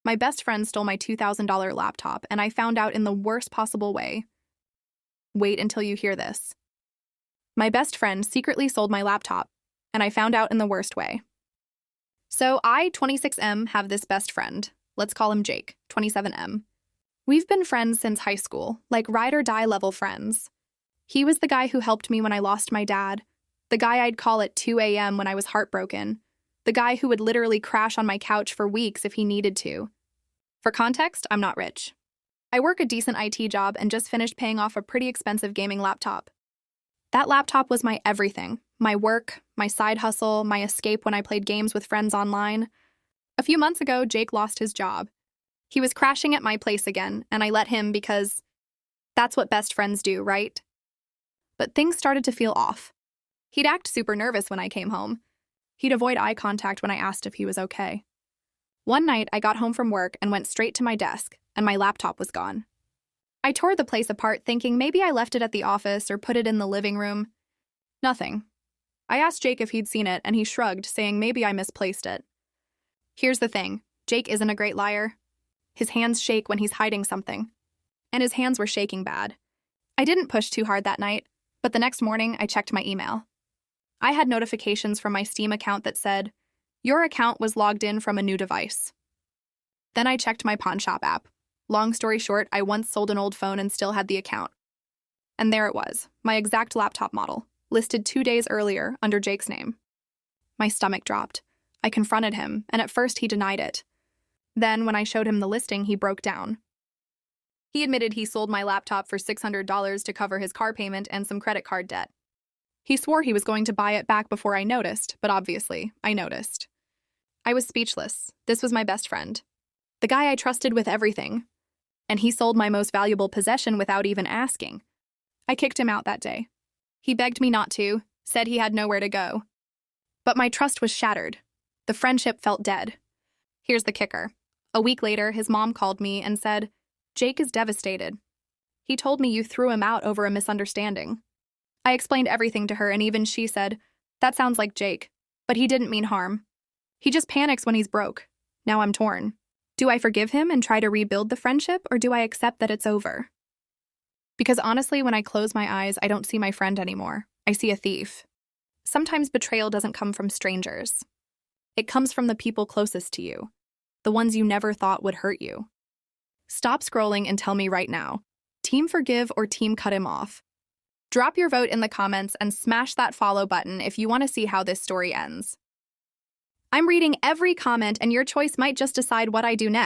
My best friend stole my $2,000 laptop, and I found out in the worst possible way. Wait until you hear this. My best friend secretly sold my laptop, and I found out in the worst way. So I, 26M, have this best friend. Let's call him Jake, 27M. We've been friends since high school, like ride or die level friends. He was the guy who helped me when I lost my dad, the guy I'd call at 2 a.m. when I was heartbroken, the guy who would literally crash on my couch for weeks if he needed to. For context, I'm not rich. I work a decent IT job and just finished paying off a pretty expensive gaming laptop. That laptop was my everything, my work, my side hustle, my escape when I played games with friends online. A few months ago, Jake lost his job. He was crashing at my place again, and I let him because that's what best friends do, right? But things started to feel off. He'd act super nervous when I came home. He'd avoid eye contact when I asked if he was okay. One night, I got home from work and went straight to my desk, and my laptop was gone. I tore the place apart thinking maybe I left it at the office or put it in the living room. Nothing. I asked Jake if he'd seen it, and he shrugged, saying maybe I misplaced it. Here's the thing. Jake isn't a great liar. His hands shake when he's hiding something. And his hands were shaking bad. I didn't push too hard that night, but the next morning I checked my email. I had notifications from my Steam account that said, "Your account was logged in from a new device." Then I checked my pawn shop app. Long story short, I once sold an old phone and still had the account. And there it was, my exact laptop model, listed 2 days earlier under Jake's name. My stomach dropped. I confronted him, and at first he denied it. Then, when I showed him the listing, he broke down. He admitted he sold my laptop for $600 to cover his car payment and some credit card debt. He swore he was going to buy it back before I noticed, but obviously, I noticed. I was speechless. This was my best friend. The guy I trusted with everything. And he sold my most valuable possession without even asking. I kicked him out that day. He begged me not to, said he had nowhere to go. But my trust was shattered. The friendship felt dead. Here's the kicker. A week later, his mom called me and said, "Jake is devastated. He told me you threw him out over a misunderstanding." I explained everything to her, and even she said, "That sounds like Jake, but he didn't mean harm. He just panics when he's broke." Now I'm torn. Do I forgive him and try to rebuild the friendship, or do I accept that it's over? Because honestly, when I close my eyes, I don't see my friend anymore. I see a thief. Sometimes betrayal doesn't come from strangers. It comes from the people closest to you, the ones you never thought would hurt you. Stop scrolling and tell me right now, team forgive or team cut him off? Drop your vote in the comments and smash that follow button if you want to see how this story ends. I'm reading every comment, and your choice might just decide what I do next.